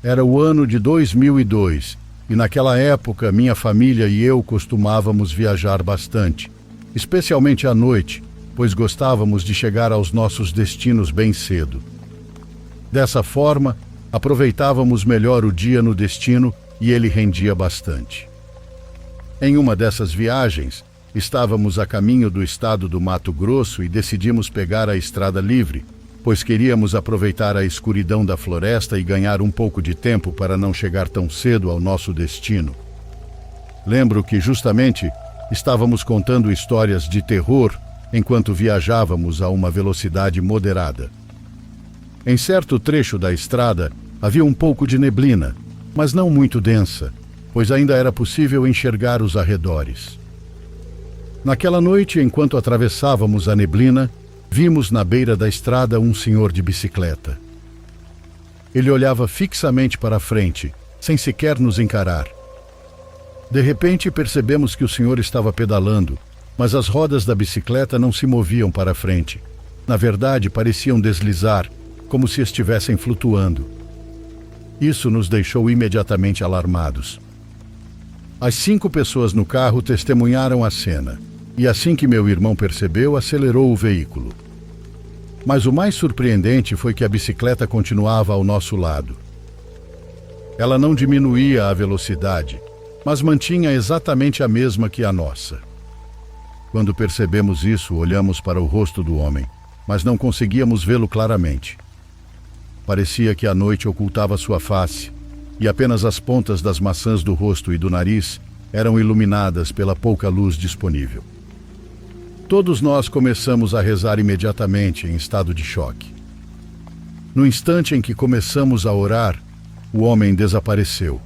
Era o ano de 2002 e naquela época minha família e eu costumávamos viajar bastante, especialmente à noite, pois gostávamos de chegar aos nossos destinos bem cedo. Dessa forma, aproveitávamos melhor o dia no destino e ele rendia bastante. Em uma dessas viagens, estávamos a caminho do estado do Mato Grosso e decidimos pegar a estrada livre, pois queríamos aproveitar a escuridão da floresta e ganhar um pouco de tempo para não chegar tão cedo ao nosso destino. Lembro que justamente estávamos contando histórias de terror enquanto viajávamos a uma velocidade moderada. Em certo trecho da estrada havia um pouco de neblina, mas não muito densa, pois ainda era possível enxergar os arredores. Naquela noite, enquanto atravessávamos a neblina, vimos na beira da estrada um senhor de bicicleta. Ele olhava fixamente para a frente, sem sequer nos encarar. De repente, percebemos que o senhor estava pedalando, mas as rodas da bicicleta não se moviam para a frente. Na verdade, pareciam deslizar, como se estivessem flutuando. Isso nos deixou imediatamente alarmados. As 5 pessoas no carro testemunharam a cena, e assim que meu irmão percebeu, acelerou o veículo. Mas o mais surpreendente foi que a bicicleta continuava ao nosso lado. Ela não diminuía a velocidade, mas mantinha exatamente a mesma que a nossa. Quando percebemos isso, olhamos para o rosto do homem, mas não conseguíamos vê-lo claramente. Parecia que a noite ocultava sua face, e apenas as pontas das maçãs do rosto e do nariz eram iluminadas pela pouca luz disponível. Todos nós começamos a rezar imediatamente em estado de choque. No instante em que começamos a orar, o homem desapareceu.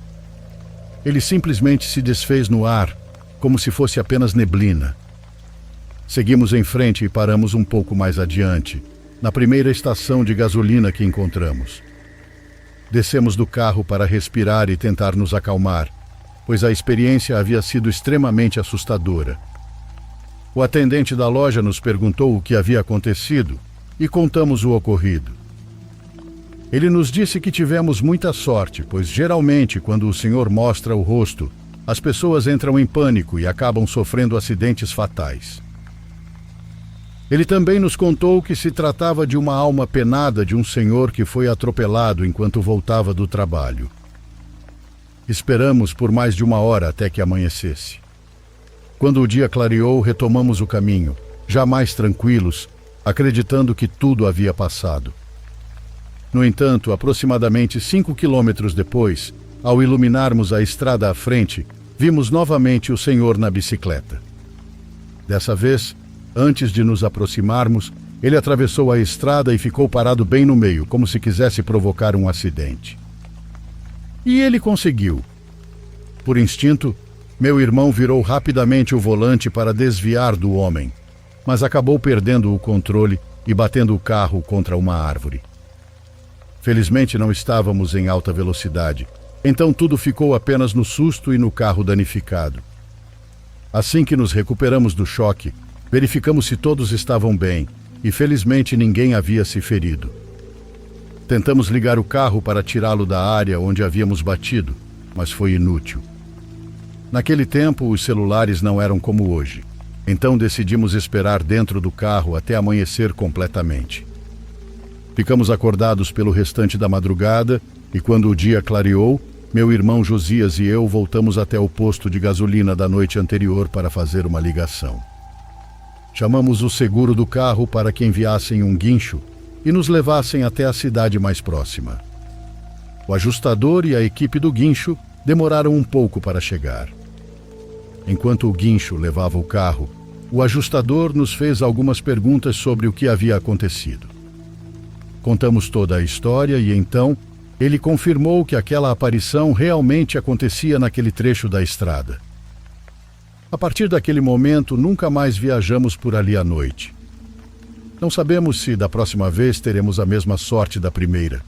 Ele simplesmente se desfez no ar, como se fosse apenas neblina. Seguimos em frente e paramos um pouco mais adiante, na primeira estação de gasolina que encontramos. Descemos do carro para respirar e tentar nos acalmar, pois a experiência havia sido extremamente assustadora. O atendente da loja nos perguntou o que havia acontecido e contamos o ocorrido. Ele nos disse que tivemos muita sorte, pois geralmente quando o senhor mostra o rosto, as pessoas entram em pânico e acabam sofrendo acidentes fatais. Ele também nos contou que se tratava de uma alma penada de um senhor que foi atropelado enquanto voltava do trabalho. Esperamos por mais de 1 hora até que amanhecesse. Quando o dia clareou, retomamos o caminho, já mais tranquilos, acreditando que tudo havia passado. No entanto, aproximadamente 5 quilômetros depois, ao iluminarmos a estrada à frente, vimos novamente o senhor na bicicleta. Dessa vez, antes de nos aproximarmos, ele atravessou a estrada e ficou parado bem no meio, como se quisesse provocar um acidente. E ele conseguiu. Por instinto, meu irmão virou rapidamente o volante para desviar do homem, mas acabou perdendo o controle e batendo o carro contra uma árvore. Felizmente não estávamos em alta velocidade, então tudo ficou apenas no susto e no carro danificado. Assim que nos recuperamos do choque, verificamos se todos estavam bem e felizmente ninguém havia se ferido. Tentamos ligar o carro para tirá-lo da área onde havíamos batido, mas foi inútil. Naquele tempo, os celulares não eram como hoje, então decidimos esperar dentro do carro até amanhecer completamente. Ficamos acordados pelo restante da madrugada e quando o dia clareou, meu irmão Josias e eu voltamos até o posto de gasolina da noite anterior para fazer uma ligação. Chamamos o seguro do carro para que enviassem um guincho e nos levassem até a cidade mais próxima. O ajustador e a equipe do guincho demoraram um pouco para chegar. Enquanto o guincho levava o carro, o ajustador nos fez algumas perguntas sobre o que havia acontecido. Contamos toda a história e então ele confirmou que aquela aparição realmente acontecia naquele trecho da estrada. A partir daquele momento, nunca mais viajamos por ali à noite. Não sabemos se da próxima vez teremos a mesma sorte da primeira.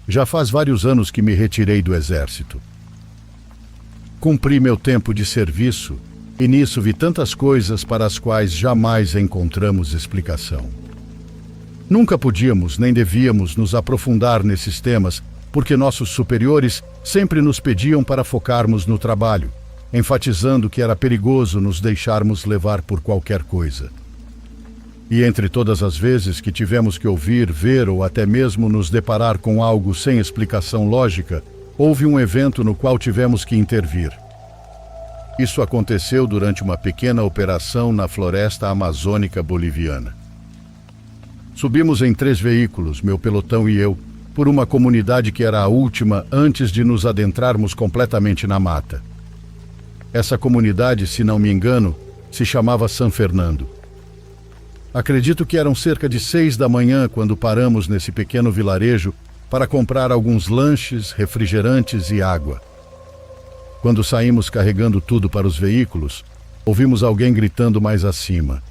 Já faz vários anos que me retirei do exército. Cumpri meu tempo de serviço e nisso vi tantas coisas para as quais jamais encontramos explicação. Nunca podíamos nem devíamos nos aprofundar nesses temas, porque nossos superiores sempre nos pediam para focarmos no trabalho, enfatizando que era perigoso nos deixarmos levar por qualquer coisa. E entre todas as vezes que tivemos que ouvir, ver ou até mesmo nos deparar com algo sem explicação lógica, houve um evento no qual tivemos que intervir. Isso aconteceu durante uma pequena operação na floresta amazônica boliviana. Subimos em 3 veículos, meu pelotão e eu, por uma comunidade que era a última antes de nos adentrarmos completamente na mata. Essa comunidade, se não me engano, se chamava San Fernando. Acredito que eram cerca de 6 da manhã quando paramos nesse pequeno vilarejo para comprar alguns lanches, refrigerantes e água. Quando saímos carregando tudo para os veículos, ouvimos alguém gritando mais acima.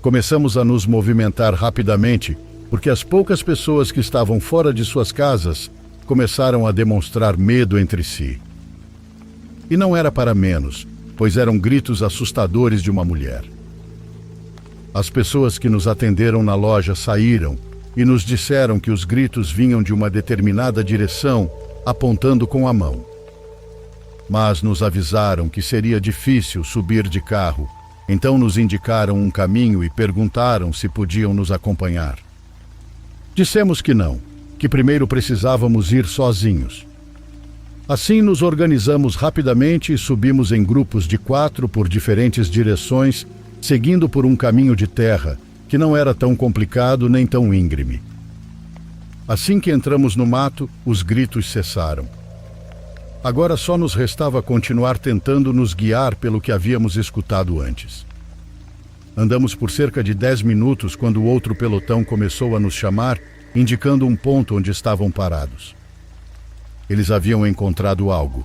Começamos a nos movimentar rapidamente, porque as poucas pessoas que estavam fora de suas casas começaram a demonstrar medo entre si. E não era para menos, pois eram gritos assustadores de uma mulher. As pessoas que nos atenderam na loja saíram e nos disseram que os gritos vinham de uma determinada direção, apontando com a mão. Mas nos avisaram que seria difícil subir de carro, então nos indicaram um caminho e perguntaram se podiam nos acompanhar. Dissemos que não, que primeiro precisávamos ir sozinhos. Assim nos organizamos rapidamente e subimos em grupos de 4 por diferentes direções, seguindo por um caminho de terra, que não era tão complicado nem tão íngreme. Assim que entramos no mato, os gritos cessaram. Agora só nos restava continuar tentando nos guiar pelo que havíamos escutado antes. Andamos por cerca de 10 minutos quando o outro pelotão começou a nos chamar, indicando um ponto onde estavam parados. Eles haviam encontrado algo.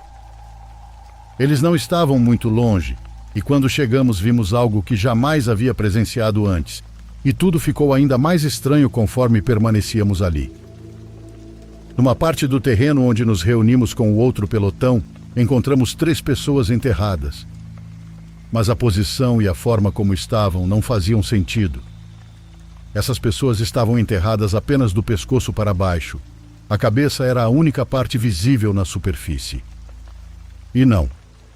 Eles não estavam muito longe, e quando chegamos vimos algo que jamais havia presenciado antes, e tudo ficou ainda mais estranho conforme permanecíamos ali. Numa parte do terreno onde nos reunimos com o outro pelotão, encontramos 3 pessoas enterradas. Mas a posição e a forma como estavam não faziam sentido. Essas pessoas estavam enterradas apenas do pescoço para baixo. A cabeça era a única parte visível na superfície. E não,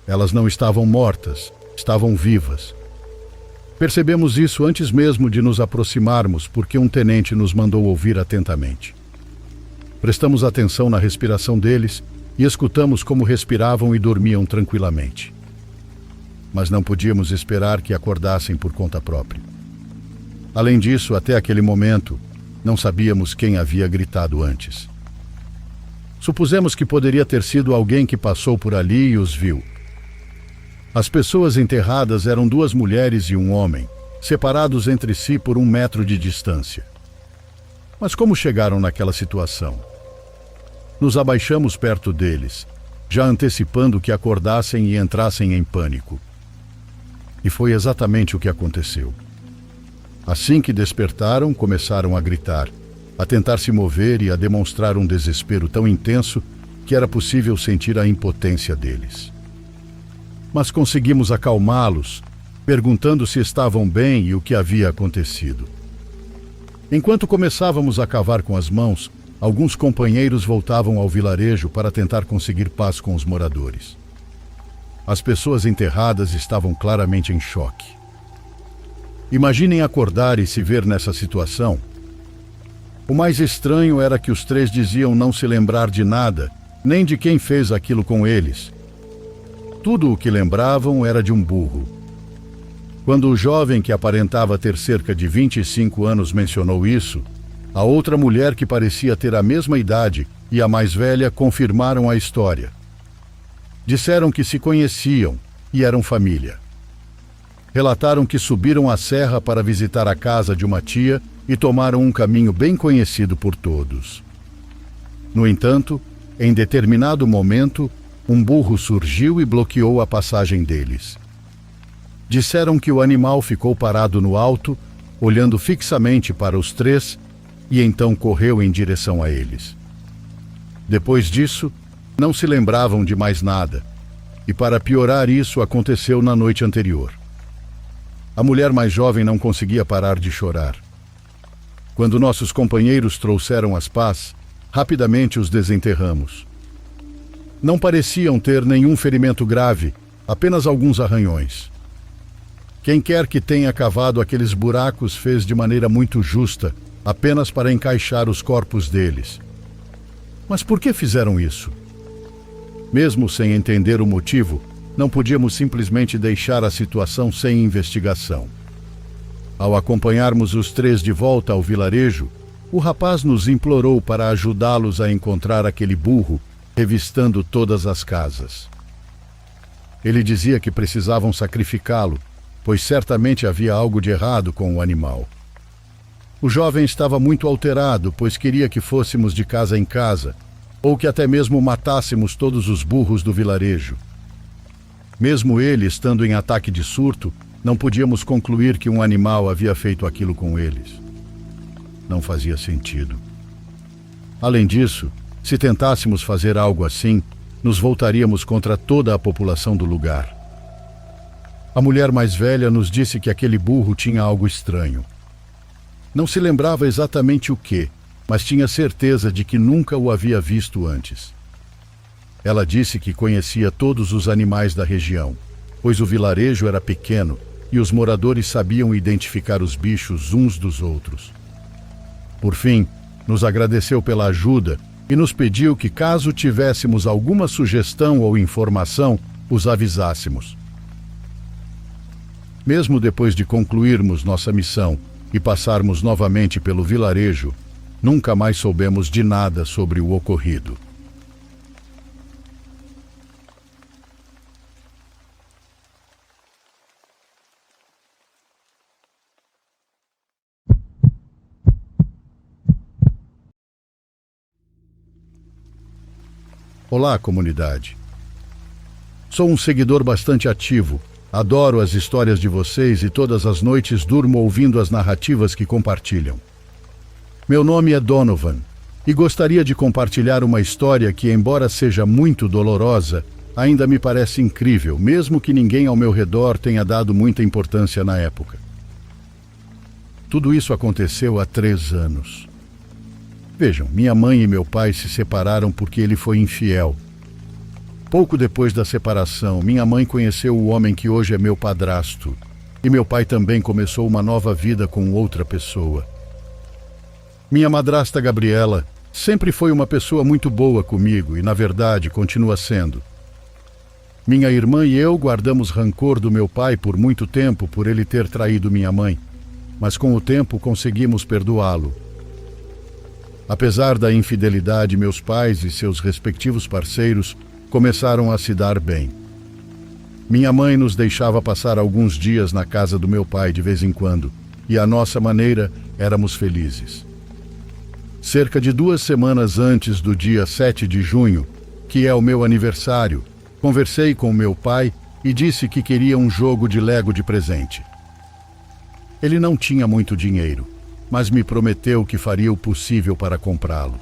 elas não estavam mortas, estavam vivas. Percebemos isso antes mesmo de nos aproximarmos, porque um tenente nos mandou ouvir atentamente. Prestamos atenção na respiração deles e escutamos como respiravam e dormiam tranquilamente. Mas não podíamos esperar que acordassem por conta própria. Além disso, até aquele momento, não sabíamos quem havia gritado antes. Supusemos que poderia ter sido alguém que passou por ali e os viu. As pessoas enterradas eram 2 mulheres e um homem, separados entre si por 1 metro de distância. Mas como chegaram naquela situação? Nos abaixamos perto deles, já antecipando que acordassem e entrassem em pânico. E foi exatamente o que aconteceu. Assim que despertaram, começaram a gritar, a tentar se mover e a demonstrar um desespero tão intenso que era possível sentir a impotência deles. Mas conseguimos acalmá-los, perguntando se estavam bem e o que havia acontecido. Enquanto começávamos a cavar com as mãos, alguns companheiros voltavam ao vilarejo para tentar conseguir paz com os moradores. As pessoas enterradas estavam claramente em choque. Imaginem acordar e se ver nessa situação. O mais estranho era que os 3 diziam não se lembrar de nada, nem de quem fez aquilo com eles. Tudo o que lembravam era de um burro. Quando o jovem que aparentava ter cerca de 25 anos mencionou isso, a outra mulher que parecia ter a mesma idade e a mais velha confirmaram a história. Disseram que se conheciam e eram família. Relataram que subiram a serra para visitar a casa de uma tia e tomaram um caminho bem conhecido por todos. No entanto, em determinado momento, um burro surgiu e bloqueou a passagem deles. Disseram que o animal ficou parado no alto, olhando fixamente para os 3, e então correu em direção a eles. Depois disso, não se lembravam de mais nada. E para piorar, isso aconteceu na noite anterior. A mulher mais jovem não conseguia parar de chorar. Quando nossos companheiros trouxeram as pás, rapidamente os desenterramos. Não pareciam ter nenhum ferimento grave, apenas alguns arranhões. Quem quer que tenha cavado aqueles buracos fez de maneira muito justa, apenas para encaixar os corpos deles. Mas por que fizeram isso? Mesmo sem entender o motivo, não podíamos simplesmente deixar a situação sem investigação. Ao acompanharmos os três de volta ao vilarejo, o rapaz nos implorou para ajudá-los a encontrar aquele burro, revistando todas as casas. Ele dizia que precisavam sacrificá-lo, pois certamente havia algo de errado com o animal. O jovem estava muito alterado, pois queria que fôssemos de casa em casa, ou que até mesmo matássemos todos os burros do vilarejo. Mesmo ele estando em ataque de surto, não podíamos concluir que um animal havia feito aquilo com eles. Não fazia sentido. Além disso, se tentássemos fazer algo assim, nos voltaríamos contra toda a população do lugar. A mulher mais velha nos disse que aquele burro tinha algo estranho. Não se lembrava exatamente o que, mas tinha certeza de que nunca o havia visto antes. Ela disse que conhecia todos os animais da região, pois o vilarejo era pequeno e os moradores sabiam identificar os bichos uns dos outros. Por fim, nos agradeceu pela ajuda e nos pediu que, caso tivéssemos alguma sugestão ou informação, os avisássemos. Mesmo depois de concluirmos nossa missão e passarmos novamente pelo vilarejo, nunca mais soubemos de nada sobre o ocorrido. Olá, comunidade. Sou um seguidor bastante ativo. Adoro as histórias de vocês e todas as noites durmo ouvindo as narrativas que compartilham. Meu nome é Donovan e gostaria de compartilhar uma história que, embora seja muito dolorosa, ainda me parece incrível, mesmo que ninguém ao meu redor tenha dado muita importância na época. Tudo isso aconteceu há 3 anos. Vejam, minha mãe e meu pai se separaram porque ele foi infiel. Pouco depois da separação, minha mãe conheceu o homem que hoje é meu padrasto, e meu pai também começou uma nova vida com outra pessoa. Minha madrasta Gabriela sempre foi uma pessoa muito boa comigo e, na verdade, continua sendo. Minha irmã e eu guardamos rancor do meu pai por muito tempo por ele ter traído minha mãe, mas com o tempo conseguimos perdoá-lo. Apesar da infidelidade, meus pais e seus respectivos parceiros começaram a se dar bem. Minha mãe nos deixava passar alguns dias na casa do meu pai de vez em quando, e à nossa maneira éramos felizes. Cerca de 2 semanas antes do dia 7 de junho, que é o meu aniversário, conversei com meu pai e disse que queria um jogo de Lego de presente. Ele não tinha muito dinheiro, mas me prometeu que faria o possível para comprá-lo.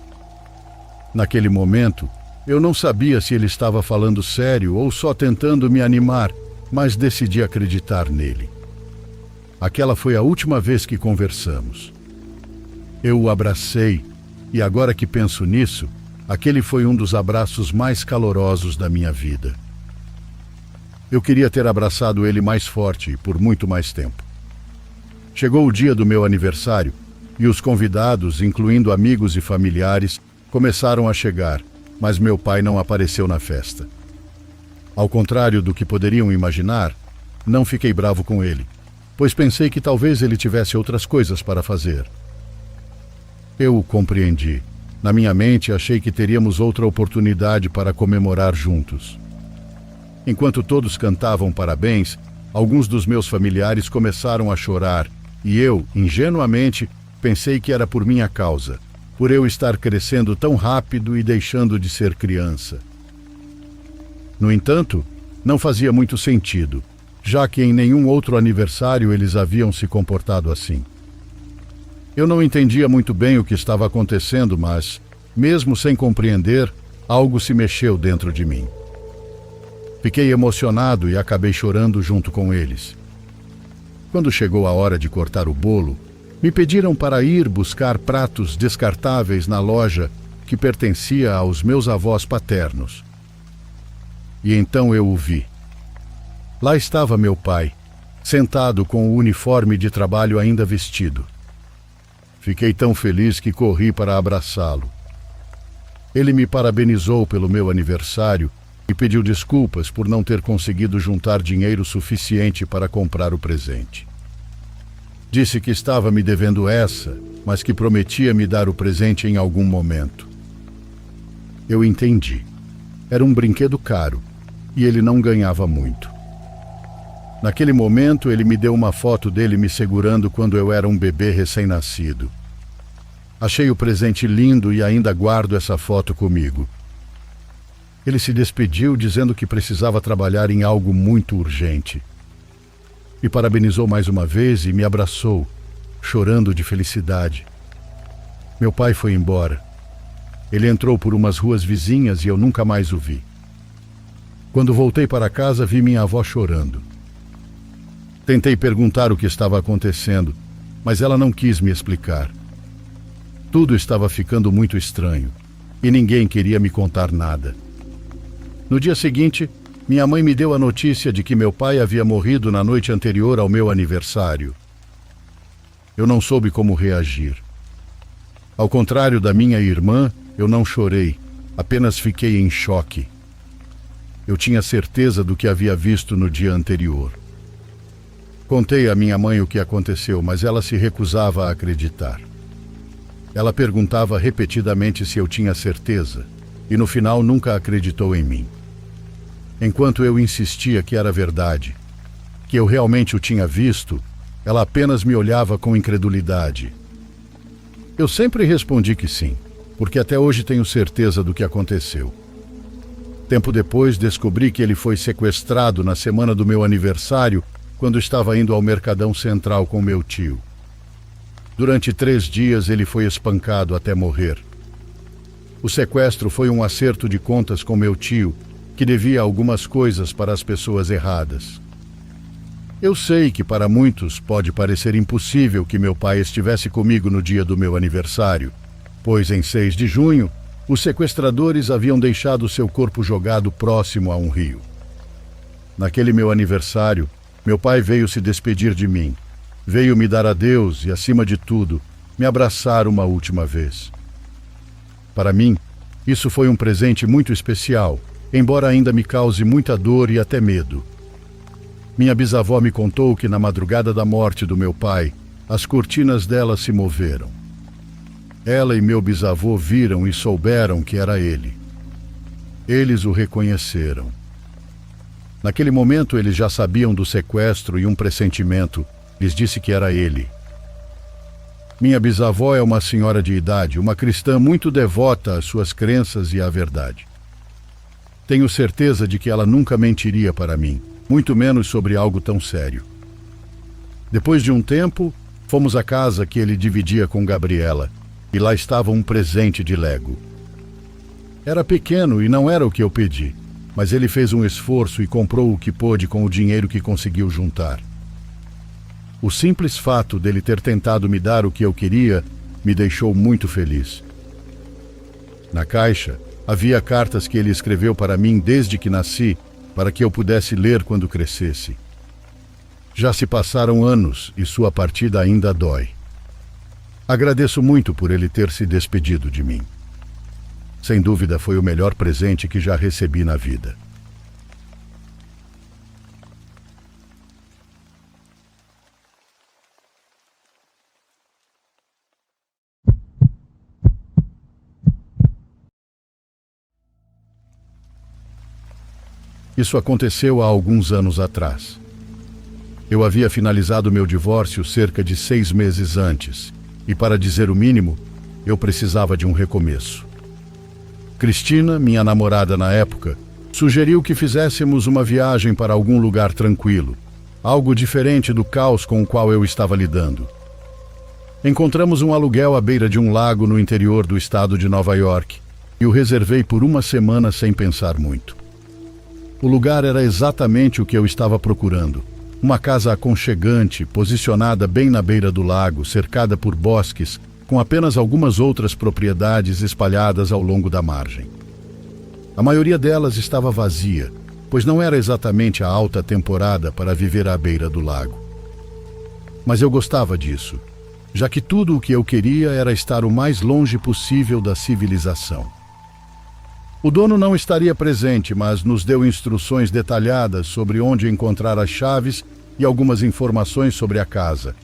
Naquele momento, eu não sabia se ele estava falando sério ou só tentando me animar, mas decidi acreditar nele. Aquela foi a última vez que conversamos. Eu o abracei e, agora que penso nisso, aquele foi um dos abraços mais calorosos da minha vida. Eu queria ter abraçado ele mais forte e por muito mais tempo. Chegou o dia do meu aniversário e os convidados, incluindo amigos e familiares, começaram a chegar, mas meu pai não apareceu na festa. Ao contrário do que poderiam imaginar, não fiquei bravo com ele, pois pensei que talvez ele tivesse outras coisas para fazer. Eu o compreendi. Na minha mente, achei que teríamos outra oportunidade para comemorar juntos. Enquanto todos cantavam parabéns, alguns dos meus familiares começaram a chorar e eu, ingenuamente, pensei que era por minha causa, por eu estar crescendo tão rápido e deixando de ser criança. No entanto, não fazia muito sentido, já que em nenhum outro aniversário eles haviam se comportado assim. Eu não entendia muito bem o que estava acontecendo, mas Mesmo sem compreender, algo se mexeu dentro de mim. Fiquei emocionado e acabei chorando junto com eles. Quando chegou a hora de cortar o bolo, me pediram para ir buscar pratos descartáveis na loja que pertencia aos meus avós paternos. E então eu o vi. Lá estava meu pai, sentado com o uniforme de trabalho ainda vestido. Fiquei tão feliz que corri para abraçá-lo. Ele me parabenizou pelo meu aniversário e pediu desculpas por não ter conseguido juntar dinheiro suficiente para comprar o presente. Disse que estava me devendo essa, mas que prometia me dar o presente em algum momento. Eu entendi. Era um brinquedo caro e ele não ganhava muito. Naquele momento, ele me deu uma foto dele me segurando quando eu era um bebê recém-nascido. Achei o presente lindo e ainda guardo essa foto comigo. Ele se despediu dizendo que precisava trabalhar em algo muito urgente. Me parabenizou mais uma vez e me abraçou, chorando de felicidade. Meu pai foi embora. Ele entrou por umas ruas vizinhas e eu nunca mais o vi. Quando voltei para casa, vi minha avó chorando. Tentei perguntar o que estava acontecendo, mas ela não quis me explicar. Tudo estava ficando muito estranho e ninguém queria me contar nada. No dia seguinte, minha mãe me deu a notícia de que meu pai havia morrido na noite anterior ao meu aniversário. Eu não soube como reagir. Ao contrário da minha irmã, eu não chorei, apenas fiquei em choque. Eu tinha certeza do que havia visto no dia anterior. Contei à minha mãe o que aconteceu, mas ela se recusava a acreditar. Ela perguntava repetidamente se eu tinha certeza, e no final nunca acreditou em mim. Enquanto eu insistia que era verdade, que eu realmente o tinha visto, ela apenas me olhava com incredulidade. Eu sempre respondi que sim, porque até hoje tenho certeza do que aconteceu. Tempo depois, descobri que ele foi sequestrado na semana do meu aniversário, quando estava indo ao Mercadão Central com meu tio. Durante 3 dias, ele foi espancado até morrer. O sequestro foi um acerto de contas com meu tio, que devia algumas coisas para as pessoas erradas. Eu sei que para muitos pode parecer impossível que meu pai estivesse comigo no dia do meu aniversário, pois em 6 de junho, os sequestradores haviam deixado seu corpo jogado próximo a um rio. Naquele meu aniversário, meu pai veio se despedir de mim. Veio me dar adeus e, acima de tudo, me abraçar uma última vez. Para mim, isso foi um presente muito especial, embora ainda me cause muita dor e até medo. Minha bisavó me contou que na madrugada da morte do meu pai, as cortinas dela se moveram. Ela e meu bisavô viram e souberam que era ele. Eles o reconheceram. Naquele momento eles já sabiam do sequestro e um pressentimento lhes disse que era ele. Minha bisavó é uma senhora de idade, uma cristã muito devota às suas crenças e à verdade. Tenho certeza de que ela nunca mentiria para mim, muito menos sobre algo tão sério. Depois de um tempo, fomos à casa que ele dividia com Gabriela, e lá estava um presente de Lego. Era pequeno e não era o que eu pedi, mas ele fez um esforço e comprou o que pôde com o dinheiro que conseguiu juntar. O simples fato dele ter tentado me dar o que eu queria me deixou muito feliz. Na caixa, havia cartas que ele escreveu para mim desde que nasci, para que eu pudesse ler quando crescesse. Já se passaram anos e sua partida ainda dói. Agradeço muito por ele ter se despedido de mim. Sem dúvida, foi o melhor presente que já recebi na vida. Isso aconteceu há alguns anos atrás. Eu havia finalizado meu divórcio cerca de 6 meses antes, e para dizer o mínimo, eu precisava de um recomeço. Cristina, minha namorada na época, sugeriu que fizéssemos uma viagem para algum lugar tranquilo, algo diferente do caos com o qual eu estava lidando. Encontramos um aluguel à beira de um lago no interior do estado de Nova York e o reservei por uma semana sem pensar muito. O lugar era exatamente o que eu estava procurando. Uma casa aconchegante, posicionada bem na beira do lago, cercada por bosques, com apenas algumas outras propriedades espalhadas ao longo da margem. A maioria delas estava vazia, pois não era exatamente a alta temporada para viver à beira do lago. Mas eu gostava disso, já que tudo o que eu queria era estar o mais longe possível da civilização. O dono não estaria presente, mas nos deu instruções detalhadas sobre onde encontrar as chaves e algumas informações sobre a casa.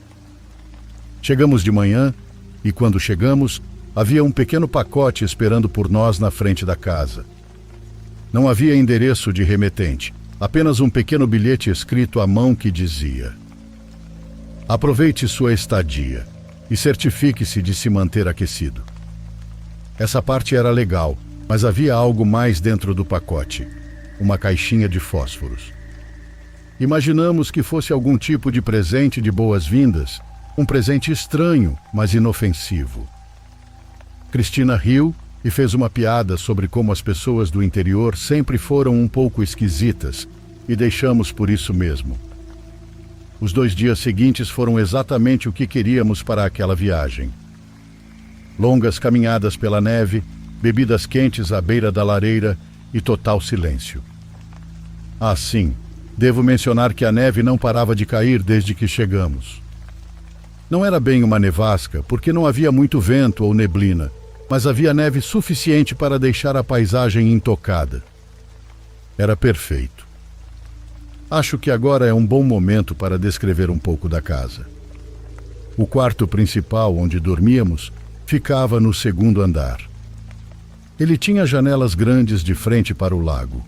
Chegamos de manhã e, quando chegamos, havia um pequeno pacote esperando por nós na frente da casa. Não havia endereço de remetente, apenas um pequeno bilhete escrito à mão que dizia: "Aproveite sua estadia e certifique-se de se manter aquecido." Essa parte era legal, mas havia algo mais dentro do pacote, uma caixinha de fósforos. Imaginamos que fosse algum tipo de presente de boas-vindas, um presente estranho, mas inofensivo. Cristina riu e fez uma piada sobre como as pessoas do interior sempre foram um pouco esquisitas, e deixamos por isso mesmo. Os 2 dias seguintes foram exatamente o que queríamos para aquela viagem. Longas caminhadas pela neve, bebidas quentes à beira da lareira e total silêncio. Ah, sim, devo mencionar que a neve não parava de cair desde que chegamos. Não era bem uma nevasca, porque não havia muito vento ou neblina, mas havia neve suficiente para deixar a paisagem intocada. Era perfeito. Acho que agora é um bom momento para descrever um pouco da casa. O quarto principal, onde dormíamos, ficava no 2º andar. Ele tinha janelas grandes de frente para o lago.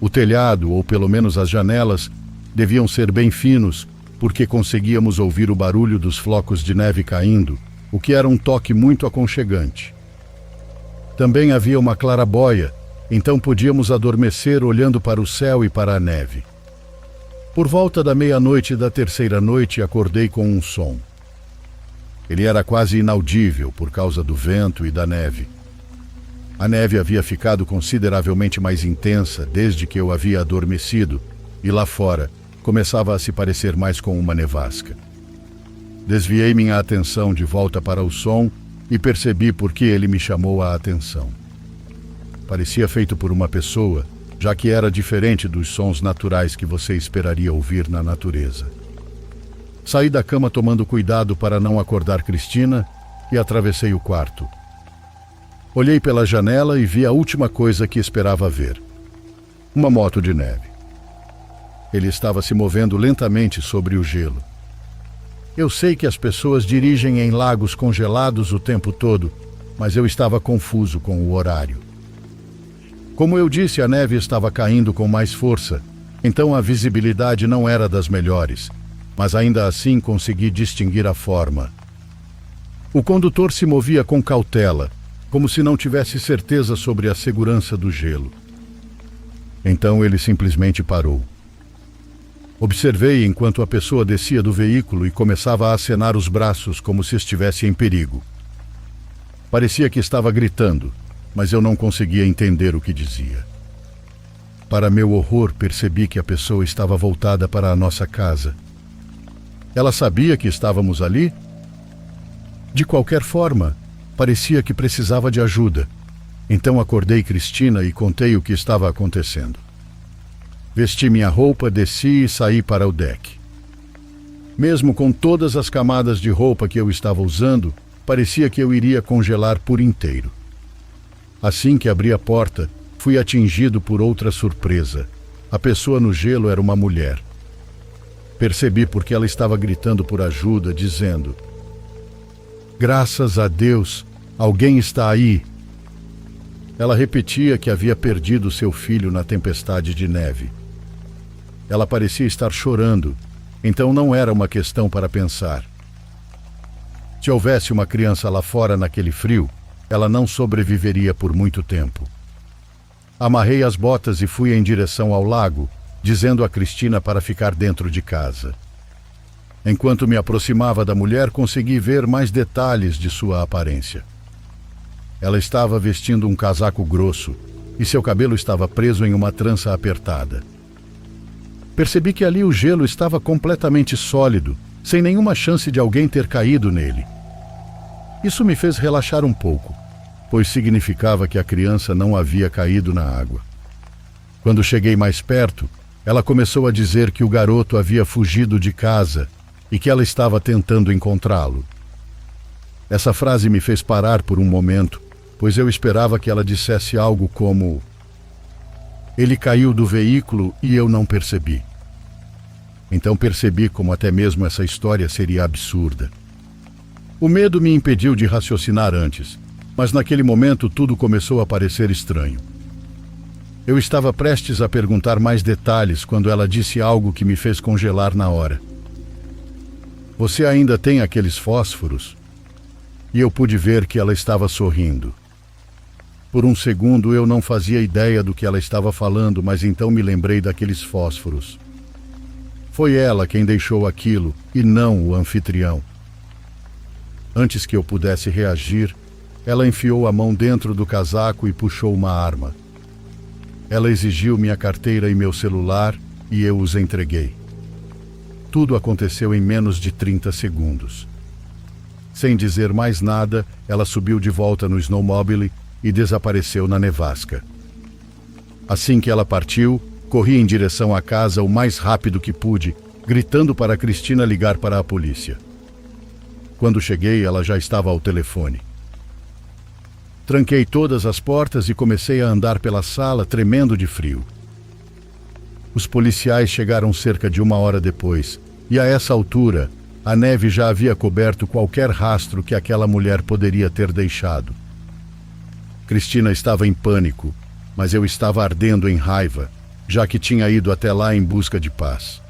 O telhado, ou pelo menos as janelas, deviam ser bem finos, porque conseguíamos ouvir o barulho dos flocos de neve caindo, o que era um toque muito aconchegante. Também havia uma claraboia, então podíamos adormecer olhando para o céu e para a neve. Por volta da meia-noite da 3ª noite, acordei com um som. Ele era quase inaudível por causa do vento e da neve. A neve havia ficado consideravelmente mais intensa desde que eu havia adormecido, e lá fora começava a se parecer mais com uma nevasca. Desviei minha atenção de volta para o som e percebi por que ele me chamou a atenção. Parecia feito por uma pessoa, já que era diferente dos sons naturais que você esperaria ouvir na natureza. Saí da cama tomando cuidado para não acordar Cristina e atravessei o quarto. Olhei pela janela e vi a última coisa que esperava ver: uma moto de neve. Ele estava se movendo lentamente sobre o gelo. Eu sei que as pessoas dirigem em lagos congelados o tempo todo, mas eu estava confuso com o horário. Como eu disse, a neve estava caindo com mais força, então a visibilidade não era das melhores, mas ainda assim consegui distinguir a forma. O condutor se movia com cautela, como se não tivesse certeza sobre a segurança do gelo. Então ele simplesmente parou. Observei enquanto a pessoa descia do veículo e começava a acenar os braços como se estivesse em perigo. Parecia que estava gritando, mas eu não conseguia entender o que dizia. Para meu horror, percebi que a pessoa estava voltada para a nossa casa. Ela sabia que estávamos ali? De qualquer forma, parecia que precisava de ajuda. Então acordei Cristina e contei o que estava acontecendo. Vesti minha roupa, desci e saí para o deck. Mesmo com todas as camadas de roupa que eu estava usando, parecia que eu iria congelar por inteiro. Assim que abri a porta, fui atingido por outra surpresa. A pessoa no gelo era uma mulher. Percebi porque ela estava gritando por ajuda, dizendo: "Graças a Deus, alguém está aí." Ela repetia que havia perdido seu filho na tempestade de neve. Ela parecia estar chorando, então não era uma questão para pensar. Se houvesse uma criança lá fora naquele frio, ela não sobreviveria por muito tempo. Amarrei as botas e fui em direção ao lago, dizendo a Cristina para ficar dentro de casa. Enquanto me aproximava da mulher, consegui ver mais detalhes de sua aparência. Ela estava vestindo um casaco grosso e seu cabelo estava preso em uma trança apertada. Percebi que ali o gelo estava completamente sólido, sem nenhuma chance de alguém ter caído nele. Isso me fez relaxar um pouco, pois significava que a criança não havia caído na água. Quando cheguei mais perto, ela começou a dizer que o garoto havia fugido de casa e que ela estava tentando encontrá-lo. Essa frase me fez parar por um momento, pois eu esperava que ela dissesse algo como: "Ele caiu do veículo e eu não percebi." Então percebi como até mesmo essa história seria absurda. O medo me impediu de raciocinar antes, mas naquele momento tudo começou a parecer estranho. Eu estava prestes a perguntar mais detalhes quando ela disse algo que me fez congelar na hora. "Você ainda tem aqueles fósforos?" E eu pude ver que ela estava sorrindo. Por um segundo eu não fazia ideia do que ela estava falando, mas então me lembrei daqueles fósforos. Foi ela quem deixou aquilo e não o anfitrião. Antes que eu pudesse reagir, ela enfiou a mão dentro do casaco e puxou uma arma. Ela exigiu minha carteira e meu celular e eu os entreguei. Tudo aconteceu em menos de 30 segundos. Sem dizer mais nada, ela subiu de volta no snowmobile e desapareceu na nevasca. Assim que ela partiu, corri em direção à casa o mais rápido que pude, gritando para Cristina ligar para a polícia. Quando cheguei, ela já estava ao telefone. Tranquei todas as portas e comecei a andar pela sala, tremendo de frio. Os policiais chegaram cerca de 1 hora depois, e a essa altura, a neve já havia coberto qualquer rastro que aquela mulher poderia ter deixado. Cristina estava em pânico, mas eu estava ardendo em raiva, já que tinha ido até lá em busca de paz.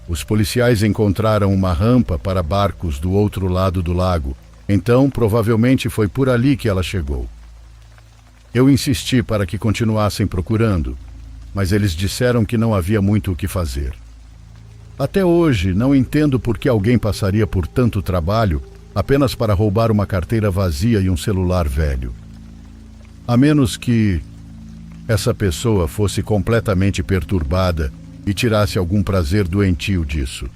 Os policiais encontraram uma rampa para barcos do outro lado do lago, então provavelmente foi por ali que ela chegou. Eu insisti para que continuassem procurando, mas eles disseram que não havia muito o que fazer. Até hoje, não entendo por que alguém passaria por tanto trabalho apenas para roubar uma carteira vazia e um celular velho. A menos que essa pessoa fosse completamente perturbada e tirasse algum prazer doentio disso.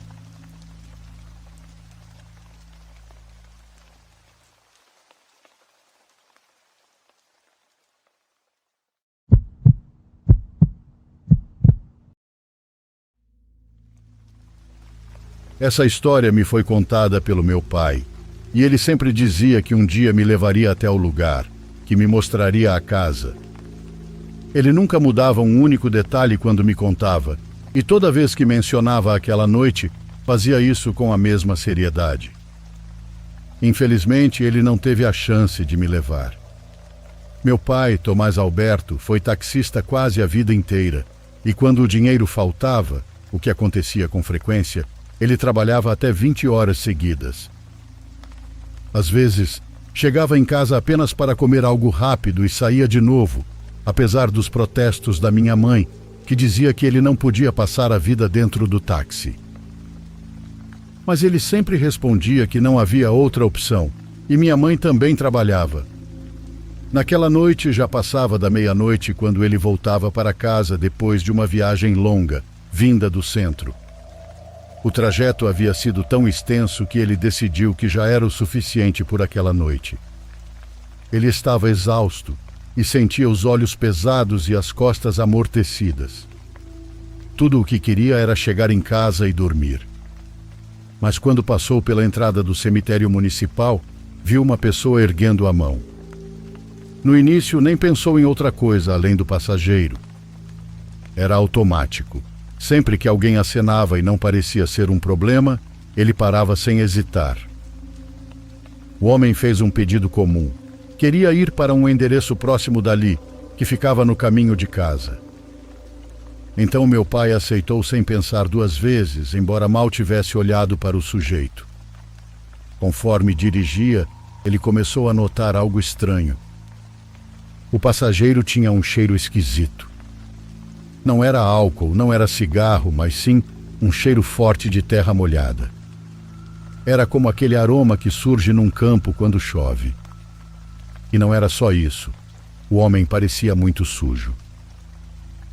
Essa história me foi contada pelo meu pai, e ele sempre dizia que um dia me levaria até o lugar, que me mostraria a casa. Ele nunca mudava um único detalhe quando me contava, e toda vez que mencionava aquela noite, fazia isso com a mesma seriedade. Infelizmente, ele não teve a chance de me levar. Meu pai, Tomás Alberto, foi taxista quase a vida inteira, e quando o dinheiro faltava, o que acontecia com frequência, ele trabalhava até 20 horas seguidas. Às vezes, chegava em casa apenas para comer algo rápido e saía de novo, apesar dos protestos da minha mãe, que dizia que ele não podia passar a vida dentro do táxi. Mas ele sempre respondia que não havia outra opção, e minha mãe também trabalhava. Naquela noite já passava da meia-noite quando ele voltava para casa depois de uma viagem longa, vinda do centro. O trajeto havia sido tão extenso que ele decidiu que já era o suficiente por aquela noite. Ele estava exausto e sentia os olhos pesados e as costas amortecidas. Tudo o que queria era chegar em casa e dormir. Mas quando passou pela entrada do cemitério municipal, viu uma pessoa erguendo a mão. No início, nem pensou em outra coisa além do passageiro. Era automático. Sempre que alguém acenava e não parecia ser um problema, ele parava sem hesitar. O homem fez um pedido comum. Queria ir para um endereço próximo dali, que ficava no caminho de casa. Então meu pai aceitou sem pensar 2 vezes, embora mal tivesse olhado para o sujeito. Conforme dirigia, ele começou a notar algo estranho. O passageiro tinha um cheiro esquisito. Não era álcool, não era cigarro, mas sim um cheiro forte de terra molhada. Era como aquele aroma que surge num campo quando chove. E não era só isso. O homem parecia muito sujo.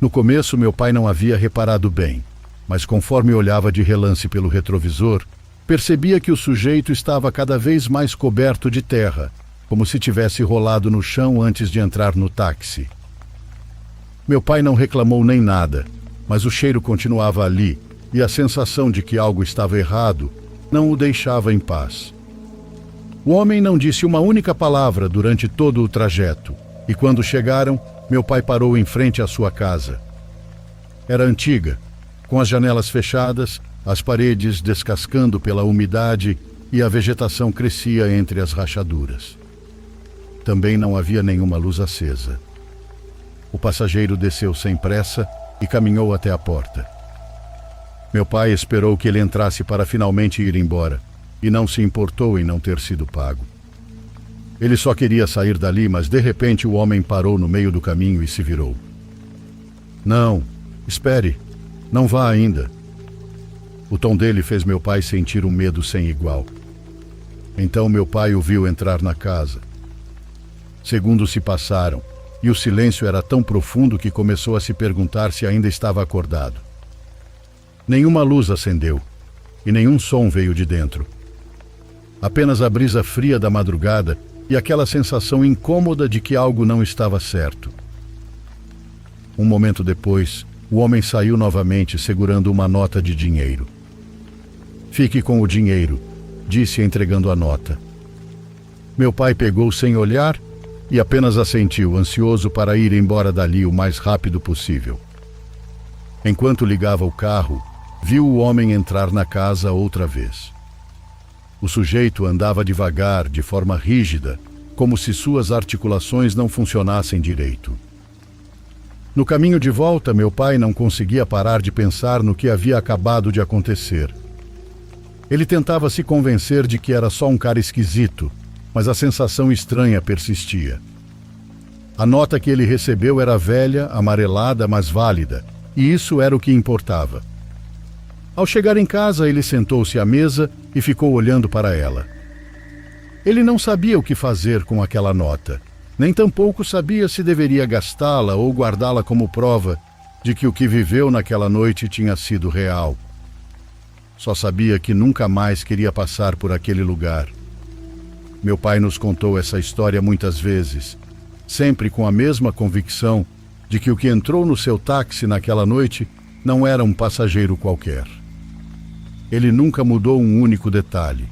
No começo, meu pai não havia reparado bem, mas conforme olhava de relance pelo retrovisor, percebia que o sujeito estava cada vez mais coberto de terra, como se tivesse rolado no chão antes de entrar no táxi. Meu pai não reclamou nem nada, mas o cheiro continuava ali e a sensação de que algo estava errado não o deixava em paz. O homem não disse uma única palavra durante todo o trajeto, e quando chegaram, meu pai parou em frente à sua casa. Era antiga, com as janelas fechadas, as paredes descascando pela umidade e a vegetação crescia entre as rachaduras. Também não havia nenhuma luz acesa. O passageiro desceu sem pressa e caminhou até a porta. Meu pai esperou que ele entrasse para finalmente ir embora e não se importou em não ter sido pago. Ele só queria sair dali, mas de repente o homem parou no meio do caminho e se virou. Não, espere, não vá ainda. O tom dele fez meu pai sentir um medo sem igual. Então meu pai o viu entrar na casa. Segundos se passaram e o silêncio era tão profundo que começou a se perguntar se ainda estava acordado. Nenhuma luz acendeu e nenhum som veio de dentro. Apenas a brisa fria da madrugada e aquela sensação incômoda de que algo não estava certo. Um momento depois, o homem saiu novamente segurando uma nota de dinheiro. Fique com o dinheiro, disse entregando a nota. Meu pai pegou sem olhar e apenas assentiu, ansioso para ir embora dali o mais rápido possível. Enquanto ligava o carro, viu o homem entrar na casa outra vez. O sujeito andava devagar, de forma rígida, como se suas articulações não funcionassem direito. No caminho de volta, meu pai não conseguia parar de pensar no que havia acabado de acontecer. Ele tentava se convencer de que era só um cara esquisito, mas a sensação estranha persistia. A nota que ele recebeu era velha, amarelada, mas válida, e isso era o que importava. Ao chegar em casa, ele sentou-se à mesa e ficou olhando para ela. Ele não sabia o que fazer com aquela nota, nem tampouco sabia se deveria gastá-la ou guardá-la como prova de que o que viveu naquela noite tinha sido real. Só sabia que nunca mais queria passar por aquele lugar. Meu pai nos contou essa história muitas vezes, sempre com a mesma convicção de que o que entrou no seu táxi naquela noite não era um passageiro qualquer. Ele nunca mudou um único detalhe.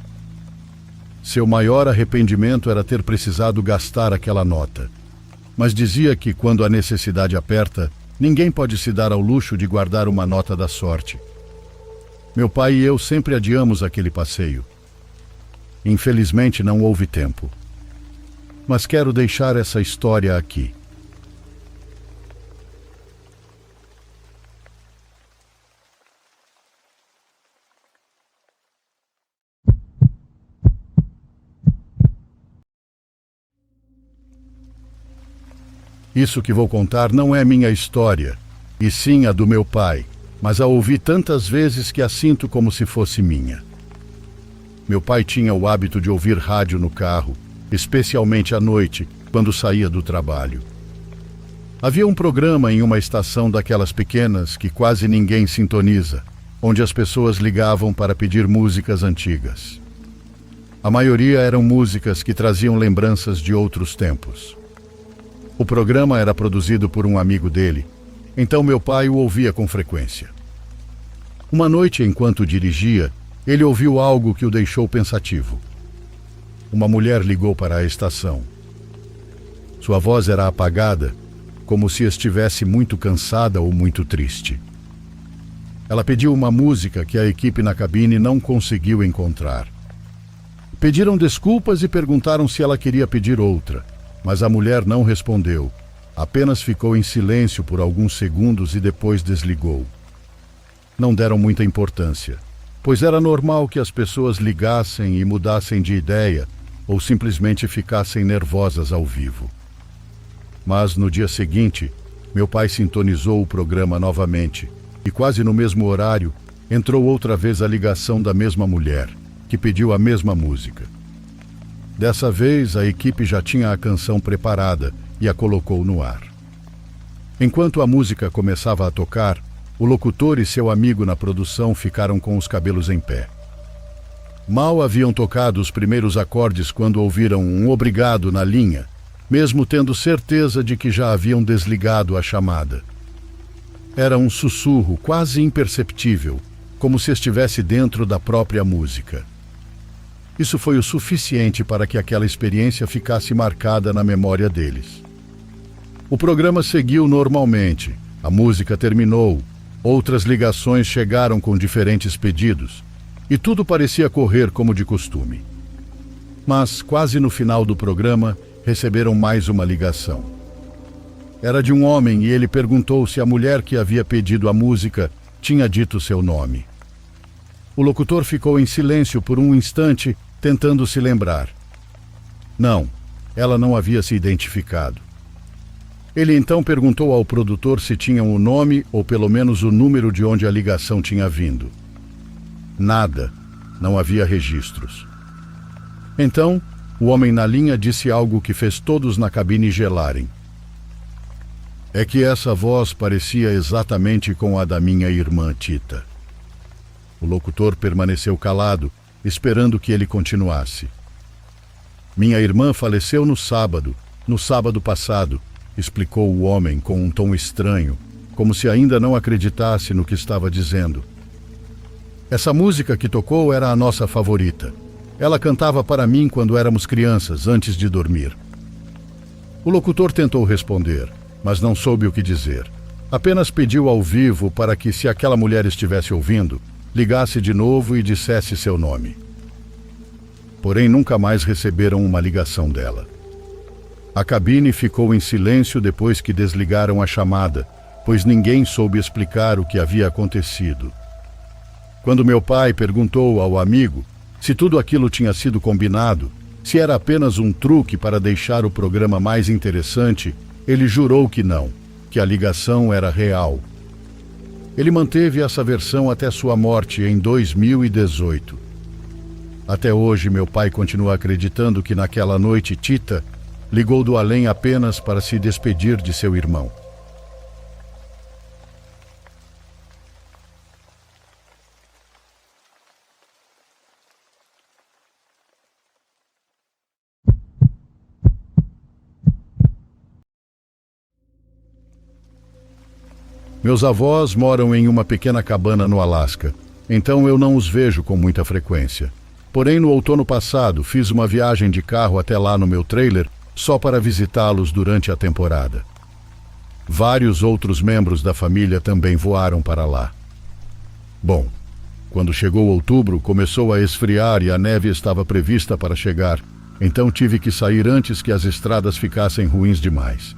Seu maior arrependimento era ter precisado gastar aquela nota. Mas dizia que, quando a necessidade aperta, ninguém pode se dar ao luxo de guardar uma nota da sorte. Meu pai e eu sempre adiamos aquele passeio. Infelizmente não houve tempo. Mas quero deixar essa história aqui. Isso que vou contar não é minha história, e sim a do meu pai, mas a ouvi tantas vezes que a sinto como se fosse minha. Meu pai tinha o hábito de ouvir rádio no carro, especialmente à noite, quando saía do trabalho. Havia um programa em uma estação daquelas pequenas que quase ninguém sintoniza, onde as pessoas ligavam para pedir músicas antigas. A maioria eram músicas que traziam lembranças de outros tempos. O programa era produzido por um amigo dele, então meu pai o ouvia com frequência. Uma noite, enquanto dirigia, ele ouviu algo que o deixou pensativo. Uma mulher ligou para a estação. Sua voz era apagada, como se estivesse muito cansada ou muito triste. Ela pediu uma música que a equipe na cabine não conseguiu encontrar. Pediram desculpas e perguntaram se ela queria pedir outra, mas a mulher não respondeu, apenas ficou em silêncio por alguns segundos e depois desligou. Não deram muita importância, pois era normal que as pessoas ligassem e mudassem de ideia ou simplesmente ficassem nervosas ao vivo. Mas no dia seguinte, meu pai sintonizou o programa novamente e quase no mesmo horário, entrou outra vez a ligação da mesma mulher, que pediu a mesma música. Dessa vez, a equipe já tinha a canção preparada e a colocou no ar. Enquanto a música começava a tocar, o locutor e seu amigo na produção ficaram com os cabelos em pé. Mal haviam tocado os primeiros acordes quando ouviram um obrigado na linha, mesmo tendo certeza de que já haviam desligado a chamada. Era um sussurro quase imperceptível, como se estivesse dentro da própria música. Isso foi o suficiente para que aquela experiência ficasse marcada na memória deles. O programa seguiu normalmente, a música terminou, outras ligações chegaram com diferentes pedidos, e tudo parecia correr como de costume. Mas, quase no final do programa, receberam mais uma ligação. Era de um homem e ele perguntou se a mulher que havia pedido a música tinha dito seu nome. O locutor ficou em silêncio por um instante, tentando se lembrar. Não, ela não havia se identificado. Ele então perguntou ao produtor se tinham o nome ou pelo menos o número de onde a ligação tinha vindo. Nada, não havia registros. Então, o homem na linha disse algo que fez todos na cabine gelarem. É que essa voz parecia exatamente com a da minha irmã Tita. O locutor permaneceu calado, esperando que ele continuasse. Minha irmã faleceu no sábado passado, explicou o homem com um tom estranho, como se ainda não acreditasse no que estava dizendo. Essa música que tocou era a nossa favorita. Ela cantava para mim quando éramos crianças, antes de dormir. O locutor tentou responder, mas não soube o que dizer. Apenas pediu ao vivo para que, se aquela mulher estivesse ouvindo, ligasse de novo e dissesse seu nome. Porém, nunca mais receberam uma ligação dela. A cabine ficou em silêncio depois que desligaram a chamada, pois ninguém soube explicar o que havia acontecido. Quando meu pai perguntou ao amigo se tudo aquilo tinha sido combinado, se era apenas um truque para deixar o programa mais interessante, ele jurou que não, que a ligação era real. Ele manteve essa versão até sua morte em 2018. Até hoje, meu pai continua acreditando que naquela noite Tita ligou do além apenas para se despedir de seu irmão. Meus avós moram em uma pequena cabana no Alasca, então eu não os vejo com muita frequência. Porém, no outono passado, fiz uma viagem de carro até lá no meu trailer só para visitá-los durante a temporada. Vários outros membros da família também voaram para lá. Bom, quando chegou outubro, começou a esfriar e a neve estava prevista para chegar, então tive que sair antes que as estradas ficassem ruins demais.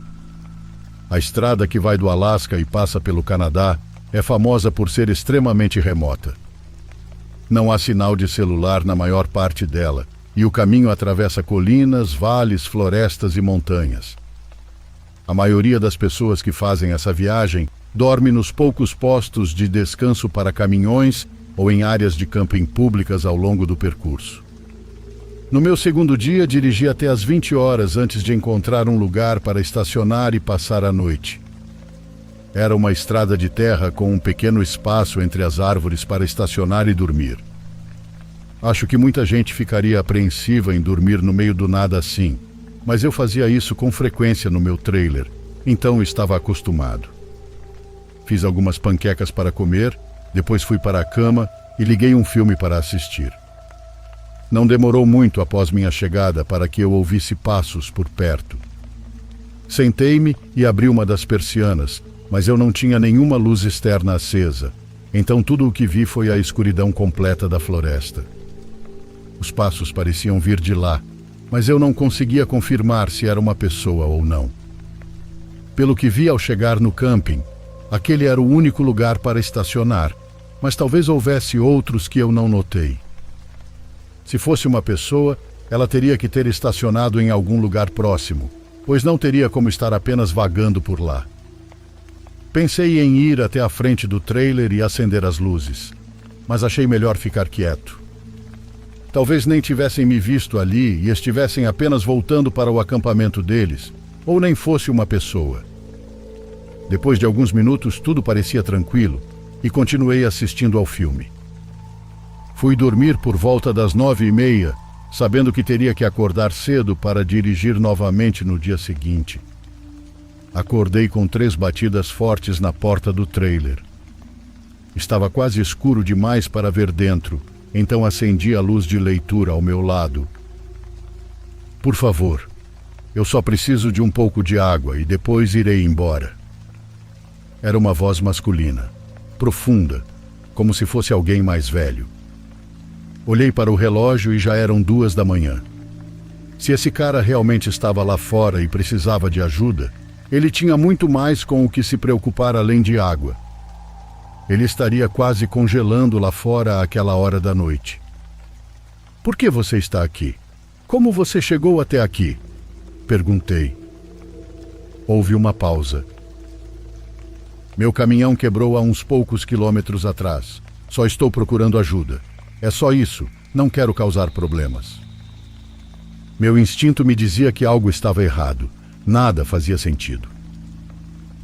A estrada que vai do Alasca e passa pelo Canadá é famosa por ser extremamente remota. Não há sinal de celular na maior parte dela, e o caminho atravessa colinas, vales, florestas e montanhas. A maioria das pessoas que fazem essa viagem dorme nos poucos postos de descanso para caminhões ou em áreas de camping públicas ao longo do percurso. No meu segundo dia, dirigi até às 20 horas antes de encontrar um lugar para estacionar e passar a noite. Era uma estrada de terra com um pequeno espaço entre as árvores para estacionar e dormir. Acho que muita gente ficaria apreensiva em dormir no meio do nada assim, mas eu fazia isso com frequência no meu trailer, então estava acostumado. Fiz algumas panquecas para comer, depois fui para a cama e liguei um filme para assistir. Não demorou muito após minha chegada para que eu ouvisse passos por perto. Sentei-me e abri uma das persianas, mas eu não tinha nenhuma luz externa acesa, então tudo o que vi foi a escuridão completa da floresta. Os passos pareciam vir de lá, mas eu não conseguia confirmar se era uma pessoa ou não. Pelo que vi ao chegar no camping, aquele era o único lugar para estacionar, mas talvez houvesse outros que eu não notei. Se fosse uma pessoa, ela teria que ter estacionado em algum lugar próximo, pois não teria como estar apenas vagando por lá. Pensei em ir até a frente do trailer e acender as luzes, mas achei melhor ficar quieto. Talvez nem tivessem me visto ali e estivessem apenas voltando para o acampamento deles, ou nem fosse uma pessoa. Depois de alguns minutos, tudo parecia tranquilo e continuei assistindo ao filme. Fui dormir por volta das 9h30, sabendo que teria que acordar cedo para dirigir novamente no dia seguinte. Acordei com 3 batidas fortes na porta do trailer. Estava quase escuro demais para ver dentro, então acendi a luz de leitura ao meu lado. Por favor, eu só preciso de um pouco de água e depois irei embora. Era uma voz masculina, profunda, como se fosse alguém mais velho. Olhei para o relógio e já eram 2 da manhã. Se esse cara realmente estava lá fora e precisava de ajuda, ele tinha muito mais com o que se preocupar além de água. Ele estaria quase congelando lá fora àquela hora da noite. Por que você está aqui? Como você chegou até aqui? Perguntei. Houve uma pausa. Meu caminhão quebrou há uns poucos quilômetros atrás. Só estou procurando ajuda. É só isso. Não quero causar problemas. Meu instinto me dizia que algo estava errado. Nada fazia sentido.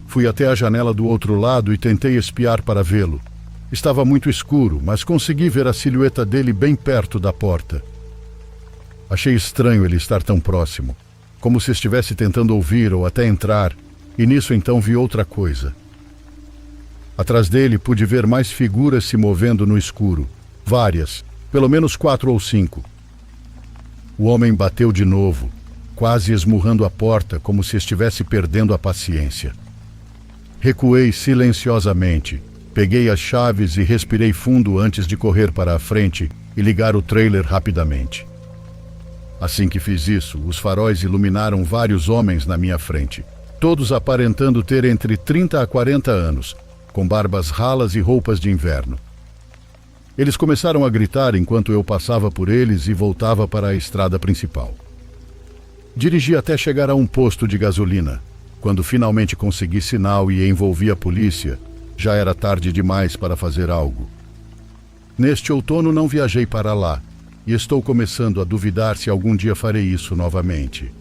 Fui até a janela do outro lado e tentei espiar para vê-lo. Estava muito escuro, mas consegui ver a silhueta dele bem perto da porta. Achei estranho ele estar tão próximo, como se estivesse tentando ouvir ou até entrar, e nisso então vi outra coisa. Atrás dele pude ver mais figuras se movendo no escuro, várias, pelo menos 4 ou 5. O homem bateu de novo, quase esmurrando a porta como se estivesse perdendo a paciência. Recuei silenciosamente, peguei as chaves e respirei fundo antes de correr para a frente e ligar o trailer rapidamente. Assim que fiz isso, os faróis iluminaram vários homens na minha frente, todos aparentando ter entre 30 a 40 anos, com barbas ralas e roupas de inverno. Eles começaram a gritar enquanto eu passava por eles e voltava para a estrada principal. Dirigi até chegar a um posto de gasolina. Quando finalmente consegui sinal e envolvi a polícia, já era tarde demais para fazer algo. Neste outono não viajei para lá, e estou começando a duvidar se algum dia farei isso novamente.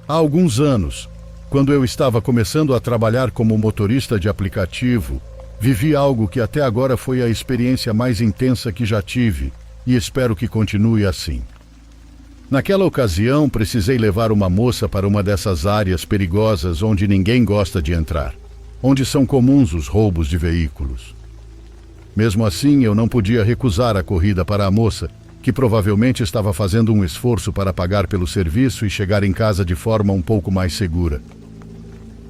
Há alguns anos, quando eu estava começando a trabalhar como motorista de aplicativo, vivi algo que até agora foi a experiência mais intensa que já tive, e espero que continue assim. Naquela ocasião, precisei levar uma moça para uma dessas áreas perigosas onde ninguém gosta de entrar, onde são comuns os roubos de veículos. Mesmo assim, eu não podia recusar a corrida para a moça, que provavelmente estava fazendo um esforço para pagar pelo serviço e chegar em casa de forma um pouco mais segura.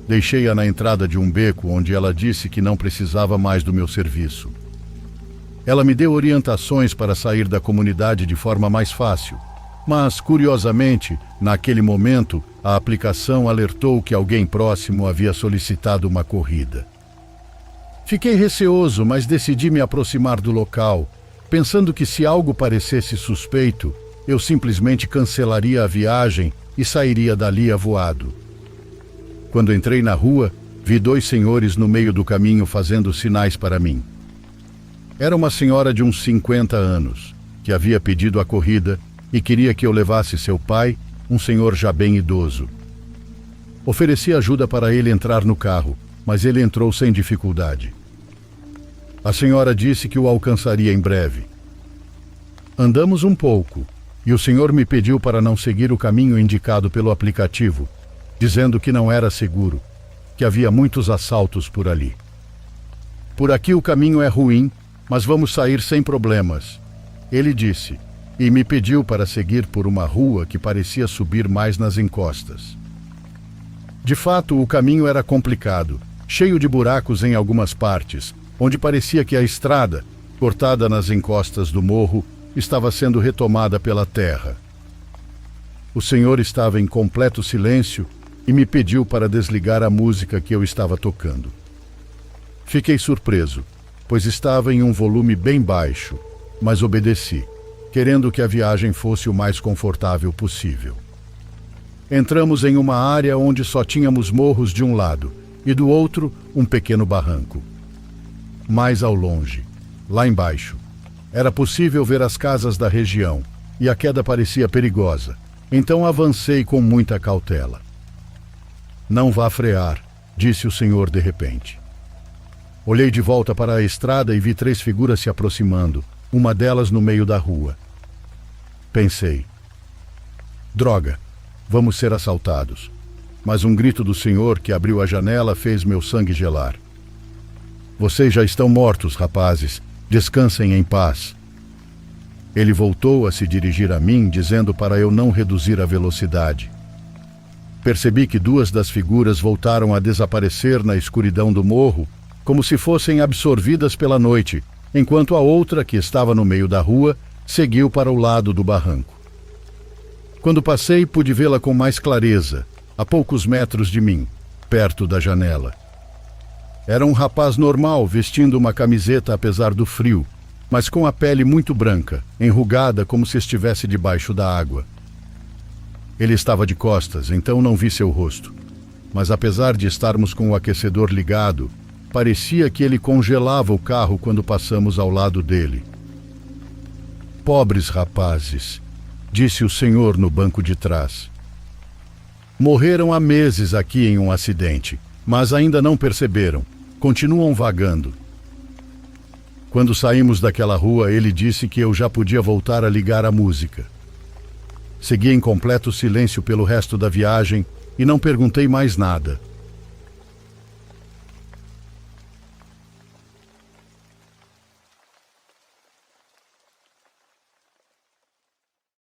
Deixei-a na entrada de um beco onde ela disse que não precisava mais do meu serviço. Ela me deu orientações para sair da comunidade de forma mais fácil, mas, curiosamente, naquele momento, a aplicação alertou que alguém próximo havia solicitado uma corrida. Fiquei receoso, mas decidi me aproximar do local, pensando que se algo parecesse suspeito, eu simplesmente cancelaria a viagem e sairia dali avoado. Quando entrei na rua, vi 2 senhores no meio do caminho fazendo sinais para mim. Era uma senhora de uns 50 anos, que havia pedido a corrida e queria que eu levasse seu pai, um senhor já bem idoso. Ofereci ajuda para ele entrar no carro, mas ele entrou sem dificuldade. A senhora disse que o alcançaria em breve. Andamos um pouco, e o senhor me pediu para não seguir o caminho indicado pelo aplicativo, dizendo que não era seguro, que havia muitos assaltos por ali. Por aqui o caminho é ruim, mas vamos sair sem problemas, ele disse, e me pediu para seguir por uma rua que parecia subir mais nas encostas. De fato, o caminho era complicado, cheio de buracos em algumas partes, onde parecia que a estrada, cortada nas encostas do morro, estava sendo retomada pela terra. O senhor estava em completo silêncio e me pediu para desligar a música que eu estava tocando. Fiquei surpreso, pois estava em um volume bem baixo, mas obedeci, querendo que a viagem fosse o mais confortável possível. Entramos em uma área onde só tínhamos morros de um lado e do outro um pequeno barranco. Mais ao longe, lá embaixo, era possível ver as casas da região e a queda parecia perigosa, então avancei com muita cautela. Não vá frear, disse o senhor de repente. Olhei de volta para a estrada e vi 3 figuras se aproximando, uma delas no meio da rua. Pensei, droga, vamos ser assaltados. Mas um grito do senhor que abriu a janela fez meu sangue gelar. Vocês já estão mortos, rapazes. Descansem em paz. Ele voltou a se dirigir a mim, dizendo para eu não reduzir a velocidade. Percebi que 2 das figuras voltaram a desaparecer na escuridão do morro, como se fossem absorvidas pela noite, enquanto a outra, que estava no meio da rua, seguiu para o lado do barranco. Quando passei, pude vê-la com mais clareza, a poucos metros de mim, perto da janela. Era um rapaz normal, vestindo uma camiseta apesar do frio, mas com a pele muito branca, enrugada como se estivesse debaixo da água. Ele estava de costas, então não vi seu rosto. Mas apesar de estarmos com o aquecedor ligado, parecia que ele congelava o carro quando passamos ao lado dele. Pobres rapazes, disse o senhor no banco de trás. Morreram há meses aqui em um acidente, mas ainda não perceberam. Continuam vagando. Quando saímos daquela rua, ele disse que eu já podia voltar a ligar a música. Segui em completo silêncio pelo resto da viagem e não perguntei mais nada.